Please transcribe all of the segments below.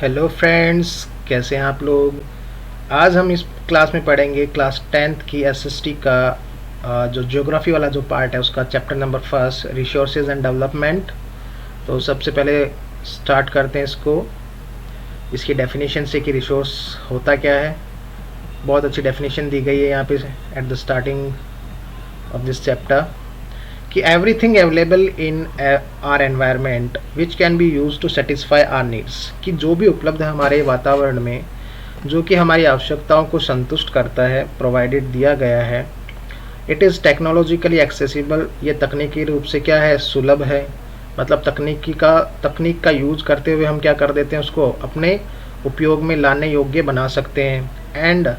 Hello friends, कैसे हैं आप लोग। आज हम इस क्लास में पढ़ेंगे क्लास 10th की एसएसटी का जो ज्योग्राफी वाला जो पार्ट है उसका chapter number first, resources and development. तो सबसे पहले स्टार्ट करते हैं इसको इसकी डेफिनेशन से कि रिसोर्स होता क्या है। बहुत अच्छी डेफिनेशन दी गई है यहाँ पे at the starting of this chapter कि everything available in our environment which can be use to satisfy our needs, कि जो भी उपलब्ध है हमारे वातावरण में जो कि हमारी आवश्यकताओं को संतुष्ट करता है, प्रोवाइडेड दिया गया है। इट इज़ टेक्नोलॉजिकली एक्सेसिबल, ये तकनीकी रूप से क्या है, सुलभ है। मतलब तकनीक का यूज करते हुए हम क्या कर देते हैं, उसको अपने उपयोग में लाने योग्य बना सकते हैं। एंड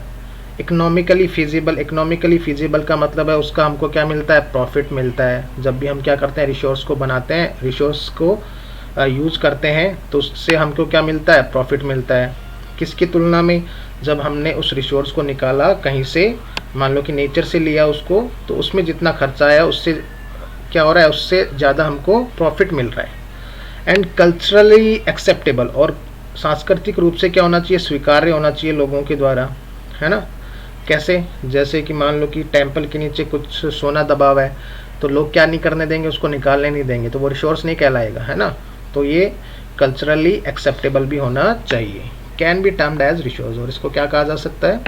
इकोनॉमिकली फिजिबल का मतलब है उसका हमको क्या मिलता है, प्रॉफिट मिलता है। जब भी हम क्या करते हैं, रिसोर्स को बनाते हैं, रिसोर्स को यूज करते हैं तो उससे हमको क्या मिलता है, प्रॉफिट मिलता है। किसकी तुलना में, जब हमने उस रिसोर्स को निकाला कहीं से, मान लो कि नेचर से लिया उसको, तो उसमें जितना खर्चा आया उससे क्या हो रहा है, उससे ज़्यादा हमको प्रॉफिट मिल रहा है। एंड कल्चरली एक्सेप्टेबल, और सांस्कृतिक रूप से क्या होना चाहिए, स्वीकार्य होना चाहिए लोगों के द्वारा, है ना। कैसे, जैसे कि मान लो कि टेम्पल के नीचे कुछ सोना दबा हुआ है तो लोग क्या नहीं करने देंगे, उसको निकालने नहीं देंगे, तो वो रिसोर्स नहीं कहलाएगा, है ना। तो ये कल्चरली एक्सेप्टेबल भी होना चाहिए। Can be termed as resource, और इसको क्या कहा जा सकता है,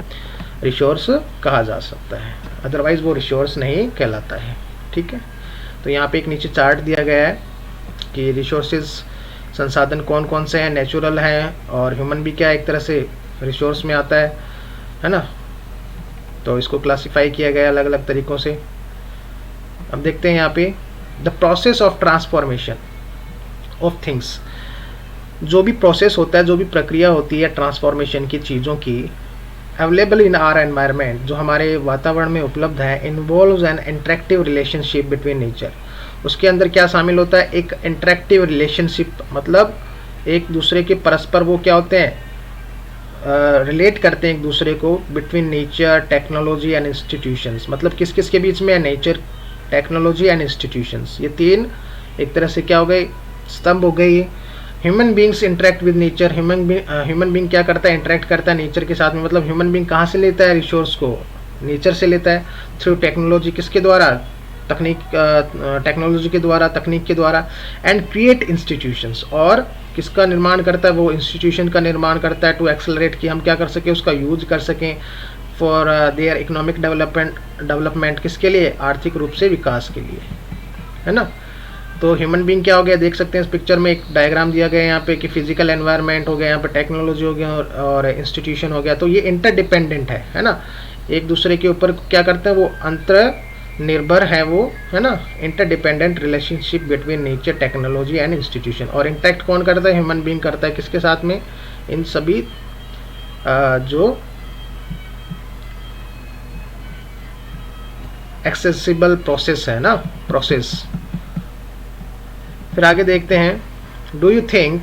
रिसोर्स कहा जा सकता है, अदरवाइज वो रिसोर्स नहीं कहलाता है। ठीक है, तो यहाँ पे एक नीचे चार्ट दिया गया है कि रिसोर्सेज संसाधन कौन कौन से हैं, नेचुरल हैं और ह्यूमन भी क्या एक तरह से रिसोर्स में आता है ना। तो इसको क्लासिफाई किया गया अलग अलग तरीक़ों से। अब देखते हैं यहाँ पे the process of transformation of things, जो भी प्रोसेस होता है, जो भी प्रक्रिया होती है ट्रांसफॉर्मेशन की चीज़ों की, अवेलेबल इन आर एनवायरनमेंट, जो हमारे वातावरण में उपलब्ध है, involves N interactive relationship between nature. उसके अंदर क्या शामिल होता है, एक इंटरेक्टिव रिलेशनशिप, मतलब एक दूसरे के परस्पर वो क्या होते हैं, रिलेट करते हैं एक दूसरे को, between nature, technology and institutions. मतलब किस किस के बीच में है, नेचर, टेक्नोलॉजी एंड इंस्टीट्यूशंस। ये तीन एक तरह से क्या हो गए, स्तंभ हो गई। Human beings interact with nature, human being क्या करता है, इंटरेक्ट करता है नेचर के साथ में। मतलब ह्यूमन बींग कहाँ से लेता है रिसोर्स को, नेचर से लेता है, थ्रू टेक्नोलॉजी, किसके द्वारा, टेक्नोलॉजी के द्वारा, तकनीक के द्वारा। एंड क्रिएट इंस्टीट्यूशंस, और किसका निर्माण करता है, वो इंस्टीट्यूशन का निर्माण करता है, टू एक्सेलरेट, कि हम क्या कर सकें, उसका यूज कर सकें फॉर देयर इकोनॉमिक डेवलपमेंट, किसके लिए, आर्थिक रूप से विकास के लिए, है ना। तो ह्यूमन बींग क्या हो गया, देख सकते हैं इस पिक्चर में एक डायग्राम दिया गया है यहाँ पे कि फिजिकल एनवायरनमेंट हो गया, यहाँ पे टेक्नोलॉजी हो गया और इंस्टीट्यूशन हो गया। तो ये इंटरडिपेंडेंट है ना, एक दूसरे के ऊपर क्या करते हैं, वो अंतर निर्भर है वो, है ना। Interdependent relationship between nature, technology and institution. और इंटरेक्ट कौन करता है, ह्यूमन बींग करता है, किसके साथ में, इन सभी जो एक्सेसिबल प्रोसेस है ना, प्रोसेस। फिर आगे देखते हैं, डू यू थिंक,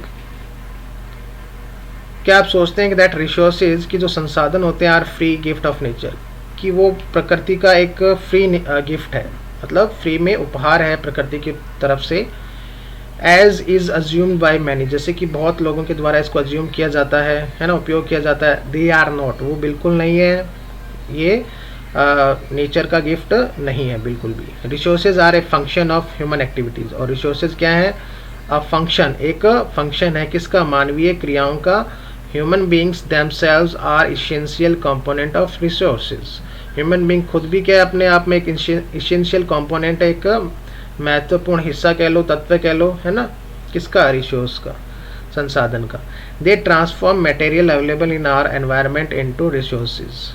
क्या आप सोचते हैं कि दैट रिसोर्सेज की जो संसाधन होते हैं are free gift of nature, कि वो प्रकृति का एक फ्री गिफ्ट है, मतलब फ्री में उपहार है प्रकृति की तरफ से। As is assumed by many, जैसे कि बहुत लोगों के द्वारा इसको अज्यूम किया जाता है ना, उपयोग किया जाता है। दे आर नॉट, वो बिल्कुल नहीं है, ये नेचर का गिफ्ट नहीं है बिल्कुल भी। Resources are a function of human activities, और रिसोर्सेज क्या है, फंक्शन, एक फंक्शन है किसका, मानवीय क्रियाओं का। Human beings themselves are essential component of resources, human being खुद भी क्या है, अपने आप में एक इसेंशियल कंपोनेंट है, एक महत्वपूर्ण हिस्सा कह लो, तत्व कह लो, है ना, किसका, रिसोर्स का, संसाधन का। They transform material available in our environment into resources,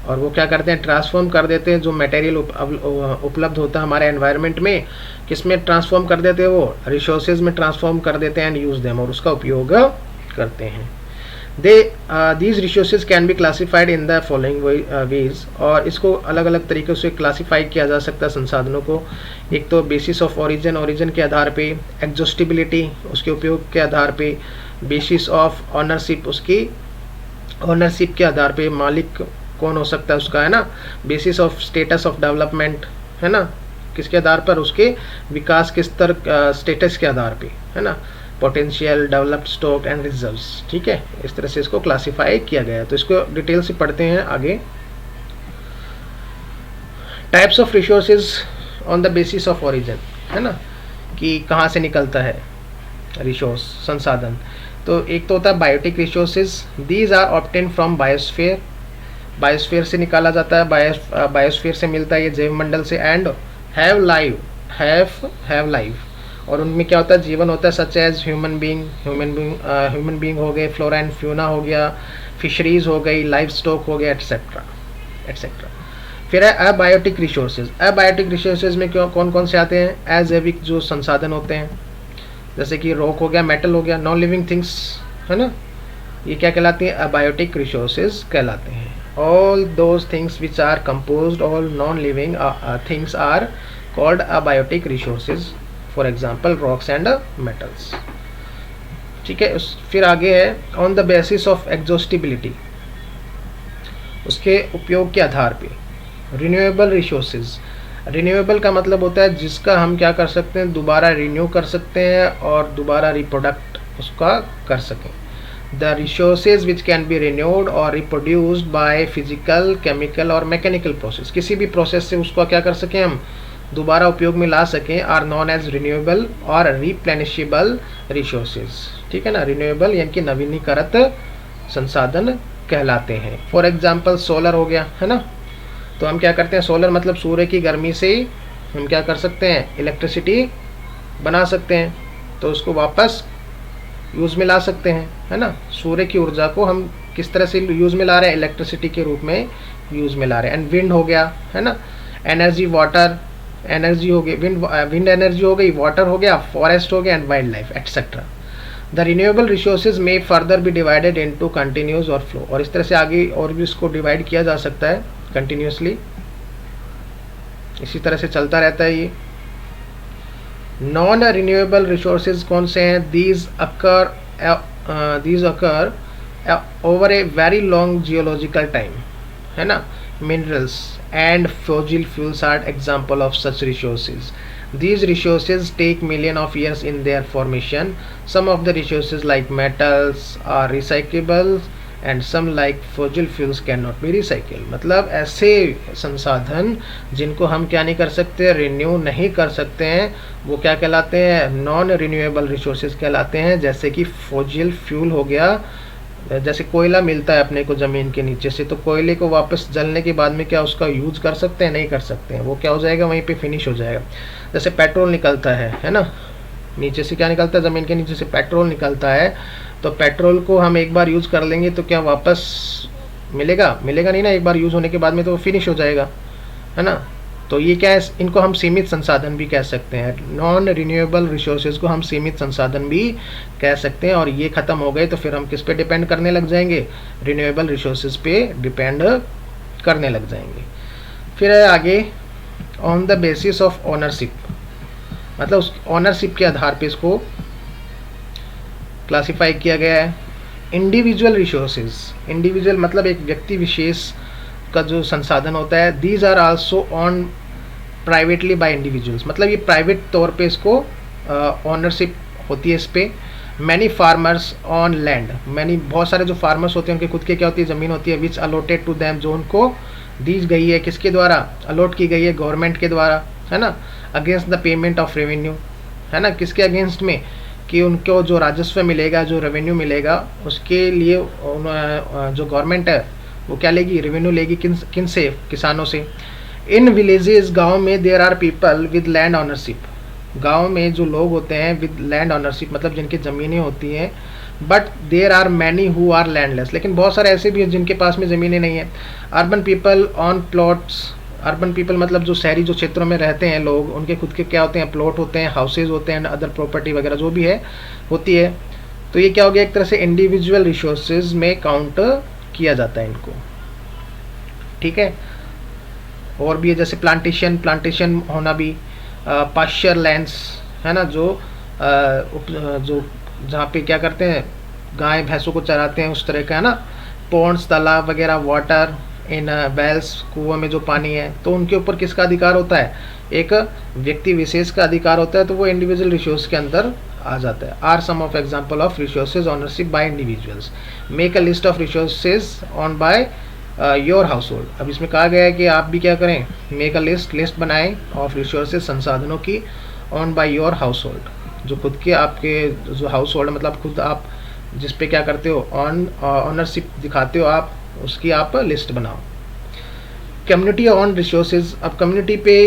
और वो क्या करते हैं, ट्रांसफॉर्म कर देते हैं जो मटेरियल उपलब्ध होता है हमारे एनवायरनमेंट में, किस में ट्रांसफॉर्म कर देते हैं, वो रिसोर्सेज में ट्रांसफॉर्म कर देते हैं, एंड यूज देम, और उसका उपयोग करते हैं। these resources can be classified in the following ways, और इसको अलग अलग तरीक़ों से क्लासीफाई किया जा सकता है संसाधनों को। एक तो बेसिस ऑफ ओरिजिन के आधार पे, एग्जॉस्टिबिलिटी उसके उपयोग के आधार पे, बेसिस ऑफ ऑनरशिप उसकी ऑनरशिप के आधार पे, मालिक कौन हो सकता है उसका, है ना। Basis of status of development, है ना, किसके आधार पर, उसके विकास के स्तर, स्टेटस के आधार पे, है ना। Potential, developed stock and reserves. ठीक है, इस तरह से इसको क्लासिफाई किया गया है। तो इसको डिटेल से पढ़ते हैं आगे। Types of resources on the basis of origin, है ना, कि कहाँ से निकलता है रिसोर्स, संसाधन। तो एक तो होता है biotic resources, these are obtain from biosphere, biosphere से निकाला जाता है, बायोस्फीयर से मिलता है ये जैव मंडल से, एंड हैव लाइफ, और उनमें क्या होता है, जीवन होता है, सच एज ह्यूमन बींग हो गए, फ्लोरा एंड फ्यूना हो गया, फिशरीज हो गई, लाइफ स्टॉक हो गया, एट्सेट्रा एट्सेट्रा। फिर है अबायोटिक रिसोर्सेज। अबायोटिक रिसोर्सेज में क्यों कौन कौन से आते हैं, अजैविक जो संसाधन होते हैं, जैसे कि रॉक हो गया, मेटल हो गया, नॉन लिविंग थिंग्स, है ना, ये क्या कहलाती हैं, अबायोटिक रिसोर्सेज कहलाते हैं। All those things which are composed, all non living things are called abiotic resources, for example rocks and metals. ठीक है, फिर आगे है on the basis of exhaustibility, उसके उपयोग के आधार पे। रिन्यूएबल रिसोर्सेज, रिन्यूएबल का मतलब होता है जिसका हम क्या कर सकते हैं, दोबारा रिन्यू कर सकते हैं और दोबारा रिप्रोडक्ट उसका कर सकें। The resources which can B renewed और रिप्रोड्यूस्ड बाय फिजिकल, केमिकल और मैकेनिकल प्रोसेस, किसी भी प्रोसेस से उसको क्या कर सकें हम, दोबारा उपयोग में ला सकें, आर नॉन एज रिन्यूएबल और रिप्लेनिशेबल रिसोर्सेज। ठीक है ना, रिन्यूएबल यानी कि नवीनीकृत संसाधन कहलाते हैं। फॉर एग्जाम्पल सोलर हो गया, है ना, तो हम क्या करते हैं, सोलर मतलब सूर्य की गर्मी से हम क्या कर सकते हैं, इलेक्ट्रिसिटी बना सकते हैं, तो उसको वापस यूज़ में ला सकते हैं, है ना। सूर्य की ऊर्जा को हम किस तरह से यूज़ में ला रहे हैं, इलेक्ट्रिसिटी के रूप में यूज़ में ला रहे हैं। एंड विंड हो गया, है ना, एनर्जी, वाटर एनर्जी हो गई, विंड एनर्जी हो गई, वाटर हो गया, फॉरेस्ट हो गया, and wild life etcetera. The renewable resources में फर्दर भी डिवाइडेड इनटू कंटिन्यूस और फ्लो, और इस तरह से आगे और भी इसको डिवाइड किया जा सकता है कंटिन्यूसली, इसी तरह से चलता रहता है ये। नॉन रिन्यूएबल रिसोर्सेज कौन से हैं, these occur over a very long geological time, है ना। Minerals and fossil fuels are example of such resources. These resources take million of years in their formation. Some of the resources like metals are recyclable and some like fossil fuels cannot be recycled. मतलब ऐसे संसाधन जिनको हम क्या नहीं कर सकते, renew नहीं कर सकते हैं, वो क्या कहलाते हैं, नॉन रिन्यूएबल रिसोर्सेज कहलाते हैं। जैसे कि फॉसिल फ्यूल हो गया, जैसे कोयला मिलता है अपने को ज़मीन के नीचे से, तो कोयले को वापस जलने के बाद में क्या उसका यूज़ कर सकते हैं, नहीं कर सकते हैं, वो क्या हो जाएगा, वहीं पे फिनिश हो जाएगा। जैसे पेट्रोल निकलता है ना, नीचे से क्या निकलता है, ज़मीन के नीचे से पेट्रोल निकलता है, तो पेट्रोल को हम एक बार यूज़ कर लेंगे तो क्या वापस मिलेगा नहीं ना, एक बार यूज़ होने के बाद में तो फिनिश हो जाएगा, है ना। तो ये क्या है, इनको हम सीमित संसाधन भी कह सकते हैं। नॉन रिन्यूएबल रिसोर्सेज को हम सीमित संसाधन भी कह सकते हैं, और ये ख़त्म हो गए तो फिर हम किस पे डिपेंड करने लग जाएंगे, रिन्यूएबल रिसोर्सेज पे डिपेंड करने लग जाएंगे। फिर है आगे on the basis of ownership, मतलब उस ओनरशिप के आधार पे इसको क्लासिफाई किया गया है। इंडिविजुअल रिसोर्सेज, इंडिविजुअल मतलब एक व्यक्ति विशेष का जो संसाधन होता है, these are also owned privately by individuals, मतलब ये प्राइवेट तौर पे इसको ओनरशिप होती है इस पे। Many farmers on land, many बहुत सारे जो फार्मर्स होते हैं उनके खुद के क्या होती है, ज़मीन होती है, विच अलॉटेड टू दैम, जो उनको दी गई है, किसके द्वारा अलॉट की गई है, गवर्नमेंट के द्वारा, है ना। Against the payment of revenue, है ना, किसके अगेंस्ट में, कि उनको जो राजस्व मिलेगा, जो रेवेन्यू मिलेगा, उसके लिए जो गवर्नमेंट है वो क्या लेगी, रेवेन्यू लेगी, किन से, किसानों से। इन विलेजेस, गाँव में, there are people with land ownership, गाँव में जो लोग होते हैं विद लैंड ऑनरशिप मतलब जिनकी ज़मीनें होती हैं, but there are many who are landless, लेकिन बहुत सारे ऐसे भी हैं जिनके पास में ज़मीनें नहीं हैं। Urban people on plots, urban people मतलब जो शहरी जो क्षेत्रों में रहते हैं लोग, उनके खुद के क्या होते हैं, प्लॉट होते हैं, हाउसेज होते हैं, अदर प्रॉपर्टी वगैरह जो भी है होती है। तो ये क्या हो गया, एक तरह से इंडिविजुअल रिसोर्सेज में काउंट किया जाता है इनको, ठीक है। और भी है जैसे प्लांटेशन होना भी, पास्चर लैंड्स, है ना, जो जहाँ पे क्या करते हैं, गाय भैंसों को चराते हैं, उस तरह का, है ना। पॉन्ड्स, तालाब वगैरह, वाटर इन वेल्स, कुओं में जो पानी है, तो उनके ऊपर किसका अधिकार होता है, एक व्यक्ति विशेष का अधिकार होता है, तो वो इंडिविजुअल रिसोर्स के अंदर आ जाता है। Are some of example of resources ownership by individuals, make a list of resources owned by your household. अब इसमें कहा गया है कि आप भी क्या करें, मेक अ लिस्ट बनाएं ऑफ रिसोर्सेज, संसाधनों की, on by your house hold, जो खुद के आपके जो हाउस होल्ड मतलब खुद आप जिस पे क्या करते हो ऑनरशिप दिखाते हो आप, उसकी आप लिस्ट बनाओ। कम्युनिटी ऑन रिसोर्सेज, अब कम्युनिटी पे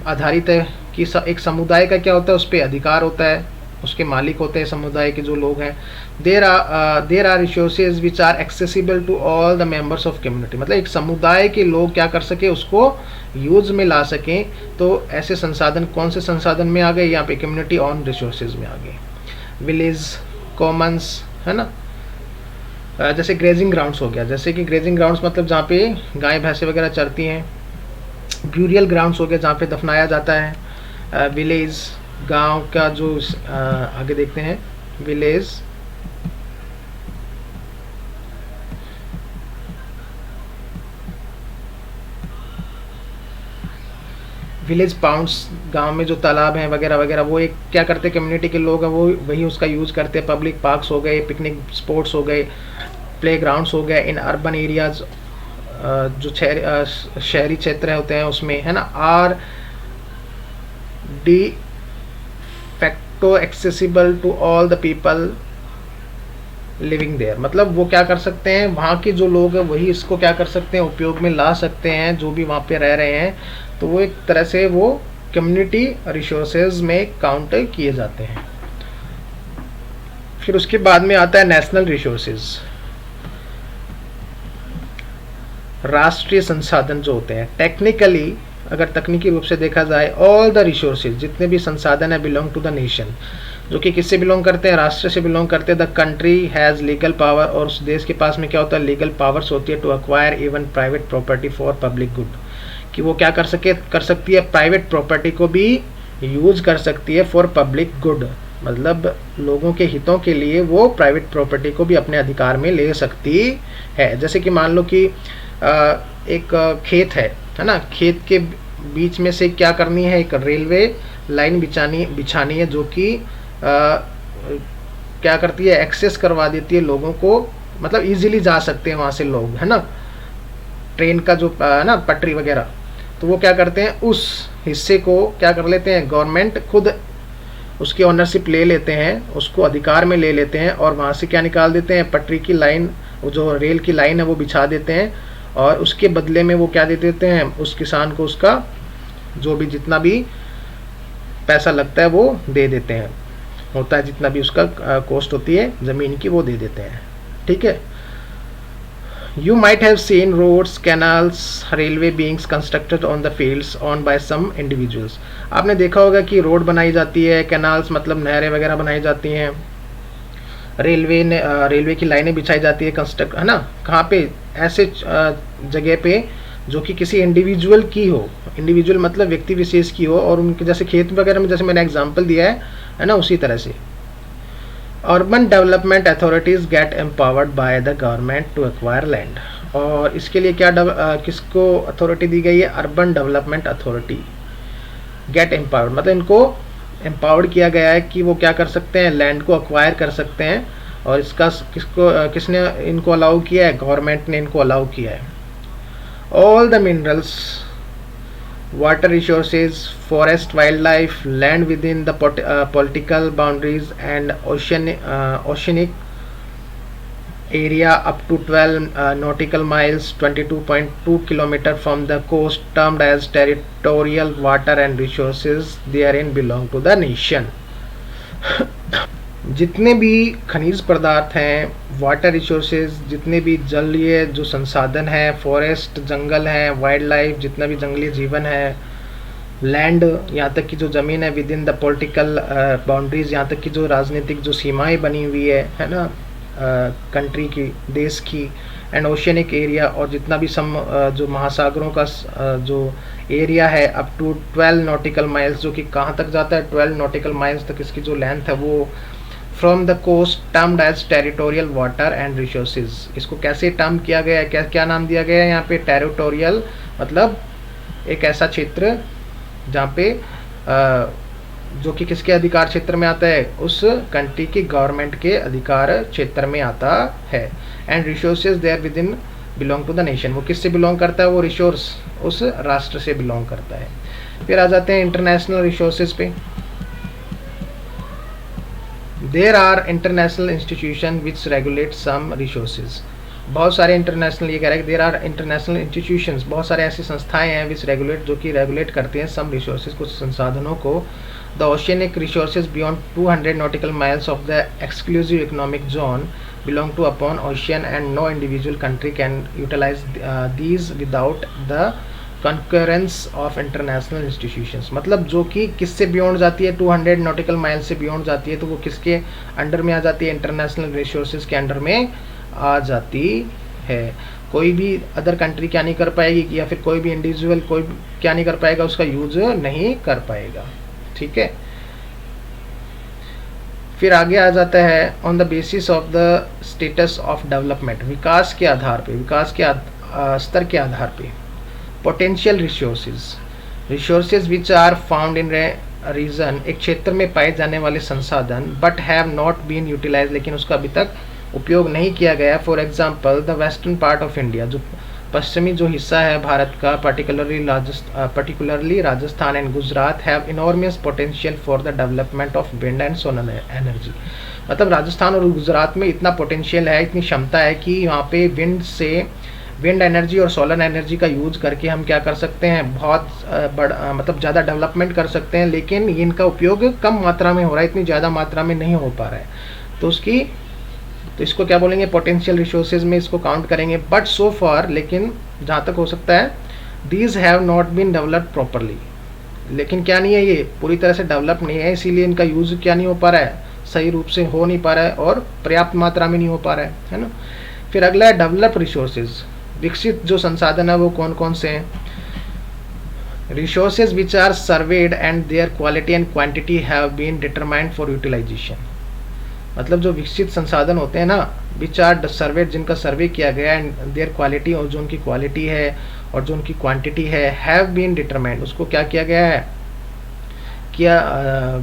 आधारित है कि एक समुदाय का क्या होता है, उस पर अधिकार होता है, उसके मालिक होते हैं समुदाय के जो लोग हैं। There are resources which are accessible to all the members of community, मतलब एक समुदाय के लोग क्या कर सके, उसको यूज में ला सकें। तो ऐसे संसाधन कौन से संसाधन में आ गए, यहाँ पे कम्युनिटी ऑन रिसोर्सेज में आ गए। विलेज कॉमन्स है ना, जैसे ग्रेजिंग ग्राउंड्स हो गया, जैसे कि ग्रेजिंग ग्राउंड्स मतलब जहाँ पे गाय भैंसे वगैरह चरती हैं। ब्यूरियल ग्राउंड्स हो गया, जहाँ पे दफनाया जाता है। विलेज गांव का जो आगे देखते हैं, विलेज विलेज पाउंड्स, गांव में जो तालाब हैं वगैरह वगैरह, वो एक क्या करते हैं, कम्युनिटी के लोग हैं वो वही उसका यूज़ करते हैं। पब्लिक पार्क्स हो गए, पिकनिक स्पॉट्स हो गए, प्ले ग्राउंड्स हो गए। इन अर्बन एरियाज, जो शहरी क्षेत्र होते हैं उसमें है ना, are de facto accessible to all the people living there, मतलब वो क्या कर सकते हैं, वहाँ के जो लोग हैं वही इसको क्या कर सकते हैं, उपयोग में ला सकते हैं, जो भी वहाँ पे रह रहे हैं। तो वो एक तरह से वो कम्युनिटी रिसोर्सेज में काउंट किए जाते हैं। फिर उसके बाद में आता है नेशनल रिसोर्सेज, राष्ट्रीय संसाधन जो होते हैं। टेक्निकली अगर तकनीकी रूप से देखा जाए, ऑल द रिसोर्सेज, जितने भी संसाधन है, बिलोंग टू द नेशन, जो कि किससे बिलोंग करते हैं, राष्ट्र से बिलोंग करते हैं। The country has legal power, और उस देश के पास में क्या होता है, लीगल पावर्स होती है to acquire even private property for public good, कि वो क्या कर सकती है, प्राइवेट प्रॉपर्टी को भी यूज कर सकती है फॉर पब्लिक गुड, मतलब लोगों के हितों के लिए वो प्राइवेट प्रॉपर्टी को भी अपने अधिकार में ले सकती है। जैसे कि मान लो कि एक खेत है ना, खेत के बीच में से क्या करनी है, एक रेलवे लाइन बिछानी है, जो कि क्या करती है, एक्सेस करवा देती है लोगों को, मतलब इजीली जा सकते हैं वहाँ से लोग, है ना, ट्रेन का जो ना पटरी वगैरह। तो वो क्या करते हैं, उस हिस्से को क्या कर लेते हैं, गवर्नमेंट खुद उसकी ओनरशिप ले लेते हैं, उसको अधिकार में ले लेते हैं, और वहाँ से क्या निकाल देते हैं, पटरी की लाइन, वो जो रेल की लाइन है वो बिछा देते हैं, और उसके बदले में वो क्या दे देते हैं, उस किसान को उसका जो भी जितना भी पैसा लगता है वो दे देते हैं, होता है जितना भी उसका कॉस्ट होती है ज़मीन की, वो दे देते हैं। ठीक है। You might have seen roads, canals, railway being constructed on the fields owned by some individuals. आपने देखा होगा कि रोड बनाई जाती है, कैनाल्स मतलब नहरें वगैरह बनाई जाती हैं, रेलवे की लाइनें बिछाई जाती है, कंस्ट्रक्ट है ना, कहाँ पे, ऐसे जगह पे जो कि किसी इंडिविजुअल की हो, इंडिविजुअल मतलब व्यक्ति विशेष की हो, और उनके जैसे खेत वगैरह में जैसे मैंने एग्जांपल दिया है ना, उसी तरह से। Urban development authorities get empowered by the government to acquire land, और इसके लिए क्या किसको अथॉरिटी दी गई है, urban development authority get empowered, मतलब इनको एम्पावर्ड किया गया है कि वो क्या कर सकते हैं, लैंड को अक्वायर कर सकते हैं, और इसका किसने इनको अलाउ किया है, गवर्नमेंट ने इनको अलाउ किया है। All the minerals, water resources, forest, wildlife, land within the political boundaries, and oceanic area up to 12 nautical miles 22.2 km from the coast, termed as territorial water and resources therein belong to the nation. जितने भी खनिज पदार्थ हैं, water resources, जितने भी जलीय जो संसाधन हैं, फॉरेस्ट जंगल हैं, वाइल्ड लाइफ जितना भी जंगली जीवन है, लैंड यहाँ तक की जो ज़मीन है, with in the political boundaries, यहाँ तक की जो राजनीतिक जो सीमाएं बनी हुई है ना, कंट्री की, देश की, एंड ओशियनिक एरिया, और जितना भी जो महासागरों का जो एरिया है, अप टू 12 नॉटिकल माइल्स, जो कि कहाँ तक जाता है, 12 नॉटिकल माइल्स तक इसकी जो लेंथ है वो, from the coast, termed as territorial water and resources. इसको कैसे टर्म किया गया है, क्या नाम दिया गया है यहाँ पे, टेरिटोरियल, मतलब एक ऐसा क्षेत्र जहाँ पे जो कि किसके अधिकार क्षेत्र में आता है, उस कंट्री की गवर्नमेंट के अधिकार क्षेत्र में आता है। And resources there within belong to the nation, वो किससे बिलोंग करता है, वो रिसोर्स उस राष्ट्र से बिलोंग करता है। फिर आ जाते हैं इंटरनेशनल रिसोर्सेज पे। There are international institution which regulate some resources, बहुत सारे इंटरनेशनल, ये कह रहा है कि देयर आर इंटरनेशनल इंस्टीट्यूशंस, बहुत सारे ऐसी संस्थाएं हैं विच रेगुलेट, जो कि रेगुलेट करती हैं सम रिसोर्सेज, कुछ संसाधनों को। The oceanic resources beyond 200 nautical miles of the exclusive economic zone belong to upon ocean and no individual country can utilize these without the concurrence of international institutions। मतलब जो कि किससे बियॉन्ड जाती है, 200 नॉटिकल माइल से beyond जाती है, तो वो किसके अंडर में आ जाती है, इंटरनेशनल रिसोर्सेज के अंडर में आ जाती है। कोई भी अदर कंट्री क्या नहीं कर पाएगी, या फिर कोई भी इंडिविजुअल कोई क्या नहीं कर पाएगा, उसका यूज नहीं कर पाएगा। ठीक है, फिर आगे आ जाता है on the basis of the status of development, विकास के आधार पे, विकास के स्तर के आधार पे। Potential resources which are found in region, एक क्षेत्र में पाए जाने वाले संसाधन, but have not been utilise, लेकिन उसका अभी तक उपयोग नहीं किया गया। For example the western part of India, जो पश्चिमी जो हिस्सा है भारत का, particularly Rajasthan and Gujarat, have enormous potential for the development of wind and solar energy. मतलब राजस्थान और गुजरात में इतना पोटेंशियल है, इतनी क्षमता है कि वहाँ पे विंड एनर्जी और सोलर एनर्जी का यूज करके हम क्या कर सकते हैं, बहुत बड़ा मतलब ज़्यादा डेवलपमेंट कर सकते हैं, लेकिन इनका उपयोग कम मात्रा में हो रहा है, इतनी ज़्यादा मात्रा में नहीं हो पा रहा है। तो इसको क्या बोलेंगे, पोटेंशियल रिसोर्सेज में इसको काउंट करेंगे। बट सो फार, लेकिन जहाँ तक हो सकता है, these have not been developed properly, लेकिन क्या नहीं है, ये पूरी तरह से डेवलप नहीं है, इसीलिए इनका यूज क्या नहीं हो पा रहा है, सही रूप से हो नहीं पा रहा है और पर्याप्त मात्रा में नहीं हो पा रहा है ना। फिर अगला है डेवलप रिसोर्सेज, विकसित जो संसाधन है वो कौन कौन से हैं। Resources which are surveyed and their quality and quantity have been determined for utilisation. मतलब जो विकसित संसाधन होते हैं ना, विच आर सर्वेड, जिनका सर्वे किया गया, एंड देयर क्वालिटी, और जो उनकी क्वालिटी है और जो उनकी क्वांटिटी है, हैव बीन डिटरमाइंड, उसको क्या किया गया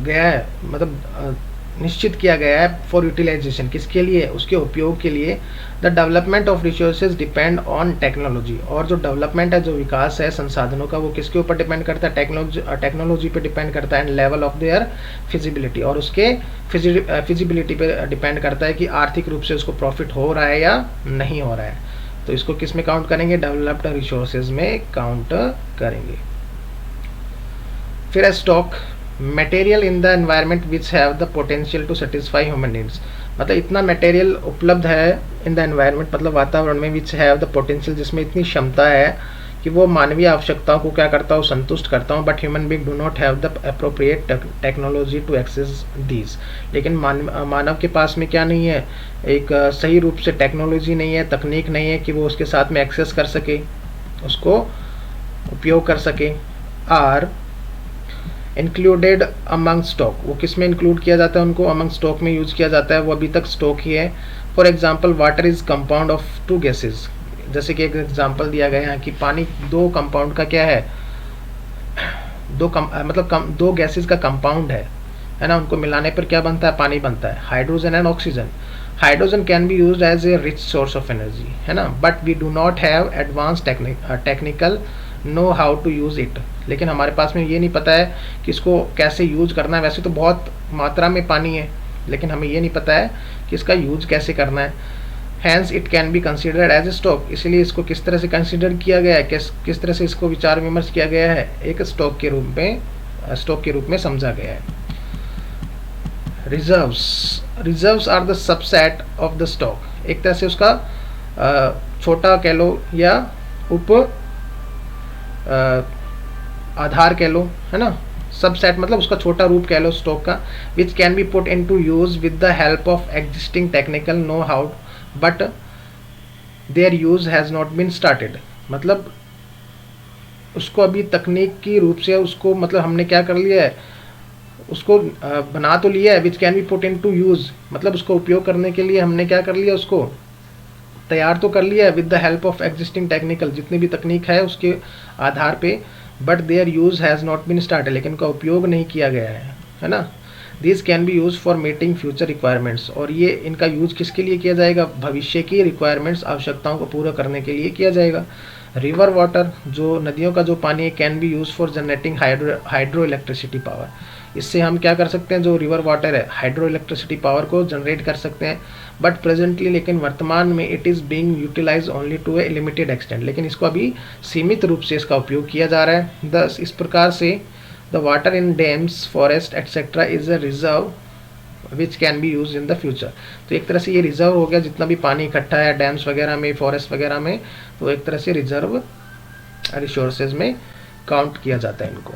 है, मतलब निश्चित किया गया है, फॉर यूटिलाइजेशन, किसके लिए, उसके उपयोग के लिए। The development of resources depend on technology, और जो डेवलपमेंट है, जो विकास है संसाधनों का, वो किसके ऊपर डिपेंड करता है, टेक्नोलॉजी पे डिपेंड करता है, and level of their feasibility, और उसके फिजिबिलिटी पे डिपेंड करता है कि आर्थिक रूप से उसको प्रॉफिट हो रहा है या नहीं हो रहा है। तो इसको किस में काउंट करेंगे, डेवलप्ड रिसोर्सेज में काउंट करेंगे। फिर stock, material in the environment which have the potential to satisfy human needs, मतलब इतना मटेरियल उपलब्ध है इन द एनवायरनमेंट, मतलब वातावरण में, विच हैव द पोटेंशियल, जिसमें इतनी क्षमता है कि वो मानवीय आवश्यकताओं को क्या करता हूँ, संतुष्ट करता हूँ। But human being do not have the appropriate technology to access these, लेकिन मानव के पास में क्या नहीं है, एक सही रूप से टेक्नोलॉजी नहीं है, तकनीक नहीं है कि वो उसके साथ में एक्सेस कर सके, उसको उपयोग कर सके। आर इंक्लूडेड अमंग स्टॉक, वो किस में इंक्लूड किया जाता है, उनको अमंग स्टॉक में यूज किया जाता है, वो अभी तक स्टॉक ही है। For example water is compound of 2 gases, जैसे कि एक एग्जाम्पल दिया गया है कि पानी 2 कंपाउंड का क्या है, दो गैसेज का कंपाउंड है ना, उनको मिलाने पर क्या बनता है, पानी बनता है, hydrogen and oxygen. Hydrogen can be used as a rich source of energy, है ना, but we do not have advance technical know how to use it, लेकिन हमारे पास में ये नहीं पता है कि इसको कैसे यूज करना है। वैसे तो बहुत मात्रा में पानी है, लेकिन हमें ये नहीं पता है कि इसका यूज कैसे करना है। Hence it can be considered as a stock, इसलिए इसको किस तरह से कंसिडर किया गया है, किस तरह से इसको विचार विमर्श किया गया है, एक स्टॉक के रूप में समझा गया है। Reserves are the subset of the stock, एक तरह से उसका छोटा कह लो या उप आधार कह लो, है ना, सबसेट मतलब उसका छोटा रूप कह लो स्टॉक का, which can be put into use with the help of existing technical know how but their use has not been started, मतलब उसको अभी तकनीक की रूप से उसको मतलब हमने क्या कर लिया है, उसको बना तो लिया है, which can be put into use, मतलब उसको उपयोग करने के लिए हमने क्या कर लिया, उसको तैयार तो कर लिया है, with the help of existing technical, जितनी भी तकनीक है उसके आधार पे, but their use has not been started, लेकिन उनका उपयोग नहीं किया गया है। है ना। This can be use for meeting future requirements, और ये इनका यूज किसके लिए किया जाएगा, भविष्य की रिक्वायरमेंट्स, आवश्यकताओं को पूरा करने के लिए किया जाएगा। रिवर वाटर, जो नदियों का जो पानी है, can be use for generating hydro electricity power, इससे हम क्या कर सकते हैं, जो रिवर वाटर है हाइड्रो इलेक्ट्रिसिटी पावर को जनरेट कर सकते हैं। बट प्रेजेंटली, लेकिन वर्तमान में, it is being utilise only to a limited extent, लेकिन इसको अभी सीमित रूप से इसका उपयोग किया जा रहा है। दस इस प्रकार से the water in dams, forest etcetera is a reserve which can be use in the future. तो एक तरह से ये रिजर्व हो गया, जितना भी पानी इकट्ठा है डैम्स वगैरह में, फॉरेस्ट वगैरह में, तो एक तरह से रिजर्व रिसोर्सेज में काउंट किया जाता है इनको।